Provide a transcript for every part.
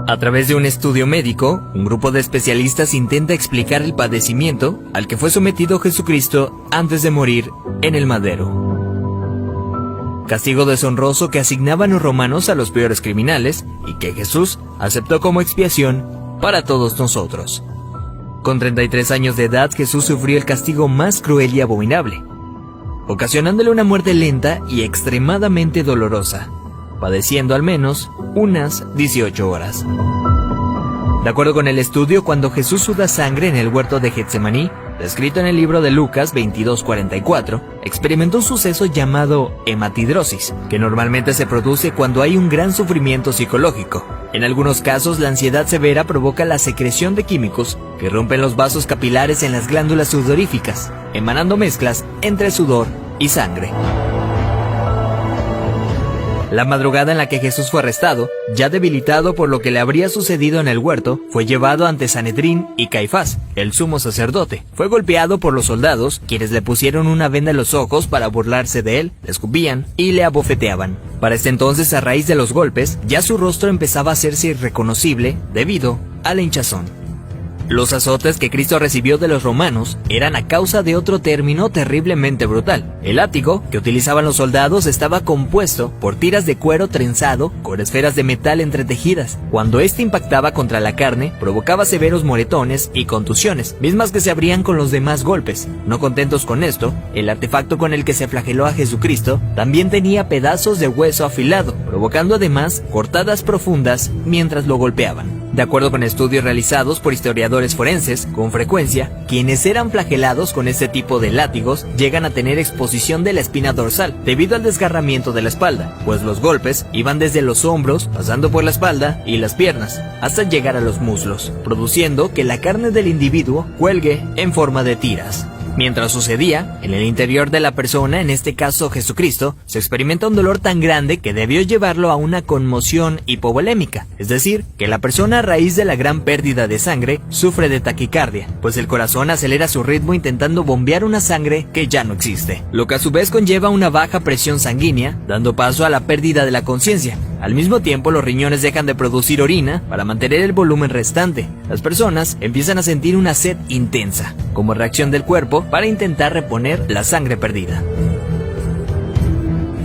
A través de un estudio médico, un grupo de especialistas intenta explicar el padecimiento al que fue sometido Jesucristo antes de morir en el madero. Castigo deshonroso que asignaban los romanos a los peores criminales y que Jesús aceptó como expiación para todos nosotros. Con 33 años de edad, Jesús sufrió el castigo más cruel y abominable, ocasionándole una muerte lenta y extremadamente dolorosa, padeciendo al menos unas 18 horas. De acuerdo con el estudio, cuando Jesús suda sangre en el huerto de Getsemaní, descrito en el libro de Lucas 22:44, experimentó un suceso llamado hematidrosis, que normalmente se produce cuando hay un gran sufrimiento psicológico. En algunos casos, la ansiedad severa provoca la secreción de químicos que rompen los vasos capilares en las glándulas sudoríficas, emanando mezclas entre sudor y sangre. La madrugada en la que Jesús fue arrestado, ya debilitado por lo que le habría sucedido en el huerto, fue llevado ante Sanedrín y Caifás, el sumo sacerdote. Fue golpeado por los soldados, quienes le pusieron una venda en los ojos para burlarse de él, le escupían y le abofeteaban. Para este entonces, a raíz de los golpes, ya su rostro empezaba a hacerse irreconocible debido a la hinchazón. Los azotes que Cristo recibió de los romanos eran a causa de otro término terriblemente brutal. El látigo que utilizaban los soldados estaba compuesto por tiras de cuero trenzado con esferas de metal entretejidas. Cuando este impactaba contra la carne, provocaba severos moretones y contusiones, mismas que se abrían con los demás golpes. No contentos con esto, el artefacto con el que se flageló a Jesucristo también tenía pedazos de hueso afilado, provocando además cortadas profundas mientras lo golpeaban. De acuerdo con estudios realizados por historiadores forenses, con frecuencia, quienes eran flagelados con este tipo de látigos llegan a tener exposición de la espina dorsal debido al desgarramiento de la espalda, pues los golpes iban desde los hombros, pasando por la espalda y las piernas, hasta llegar a los muslos, produciendo que la carne del individuo cuelgue en forma de tiras. Mientras sucedía, en el interior de la persona, en este caso Jesucristo, se experimenta un dolor tan grande que debió llevarlo a una conmoción hipovolémica, es decir, que la persona a raíz de la gran pérdida de sangre sufre de taquicardia, pues el corazón acelera su ritmo intentando bombear una sangre que ya no existe, lo que a su vez conlleva una baja presión sanguínea, dando paso a la pérdida de la conciencia. Al mismo tiempo, los riñones dejan de producir orina para mantener el volumen restante. Las personas empiezan a sentir una sed intensa, como reacción del cuerpo para intentar reponer la sangre perdida.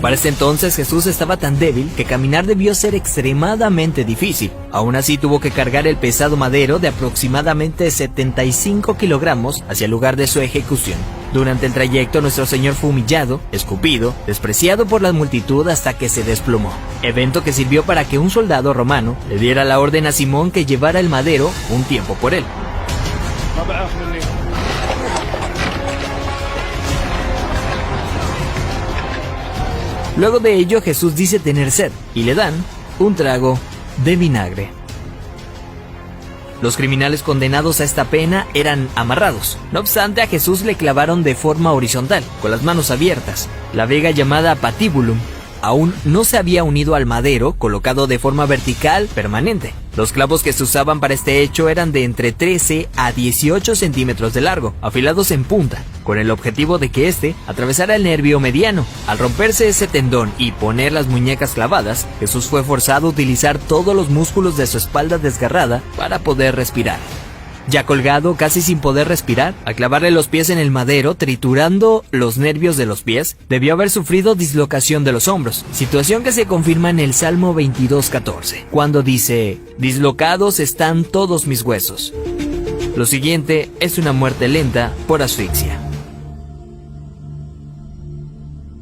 Para este entonces, Jesús estaba tan débil que caminar debió ser extremadamente difícil. Aún así, tuvo que cargar el pesado madero de aproximadamente 75 kilogramos hacia el lugar de su ejecución. Durante el trayecto, nuestro Señor fue humillado, escupido, despreciado por la multitud hasta que se desplomó. Evento que sirvió para que un soldado romano le diera la orden a Simón que llevara el madero un tiempo por él. Luego de ello, Jesús dice tener sed y le dan un trago de vinagre. Los criminales condenados a esta pena eran amarrados. No obstante, a Jesús le clavaron de forma horizontal, con las manos abiertas. La viga llamada patíbulum aún no se había unido al madero, colocado de forma vertical permanente. Los clavos que se usaban para este hecho eran de entre 13 a 18 centímetros de largo, afilados en punta, con el objetivo de que éste atravesara el nervio mediano. Al romperse ese tendón y poner las muñecas clavadas, Jesús fue forzado a utilizar todos los músculos de su espalda desgarrada para poder respirar. Ya colgado, casi sin poder respirar, al clavarle los pies en el madero, triturando los nervios de los pies, debió haber sufrido dislocación de los hombros, situación que se confirma en el Salmo 22:14, cuando dice: «Dislocados están todos mis huesos». Lo siguiente es una muerte lenta por asfixia.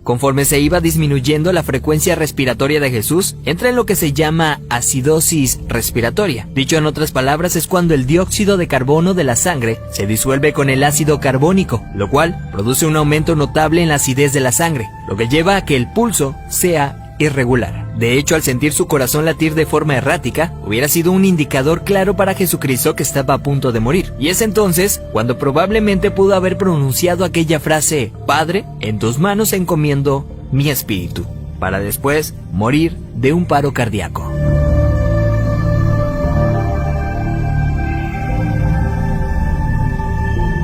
Conforme se iba disminuyendo la frecuencia respiratoria de Jesús, entra en lo que se llama acidosis respiratoria. Dicho en otras palabras, es cuando el dióxido de carbono de la sangre se disuelve con el ácido carbónico, lo cual produce un aumento notable en la acidez de la sangre, lo que lleva a que el pulso sea irregular. De hecho, al sentir su corazón latir de forma errática, hubiera sido un indicador claro para Jesucristo que estaba a punto de morir. Y es entonces cuando probablemente pudo haber pronunciado aquella frase: «Padre, en tus manos encomiendo mi espíritu», para después morir de un paro cardíaco.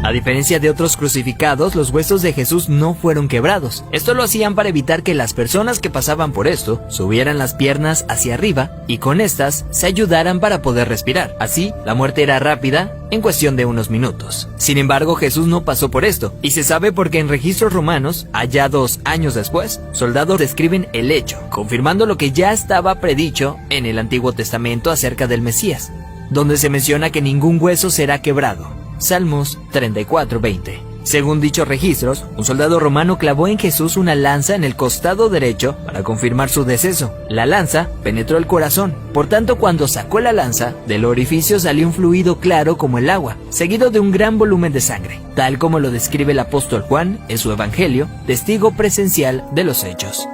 A diferencia de otros crucificados, los huesos de Jesús no fueron quebrados. Esto lo hacían para evitar que las personas que pasaban por esto subieran las piernas hacia arriba y con estas se ayudaran para poder respirar. Así, la muerte era rápida en cuestión de unos minutos. Sin embargo, Jesús no pasó por esto, y se sabe porque en registros romanos, allá 2 años después, soldados describen el hecho, confirmando lo que ya estaba predicho en el Antiguo Testamento acerca del Mesías, donde se menciona que ningún hueso será quebrado. Salmos 34:20. Según dichos registros, un soldado romano clavó en Jesús una lanza en el costado derecho para confirmar su deceso. La lanza penetró el corazón, por tanto cuando sacó la lanza, del orificio salió un fluido claro como el agua, seguido de un gran volumen de sangre, tal como lo describe el apóstol Juan en su Evangelio, testigo presencial de los hechos.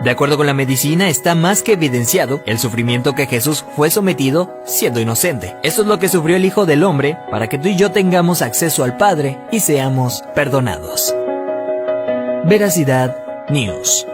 De acuerdo con la medicina, está más que evidenciado el sufrimiento que Jesús fue sometido siendo inocente. Esto es lo que sufrió el Hijo del Hombre para que tú y yo tengamos acceso al Padre y seamos perdonados. Veracidad News.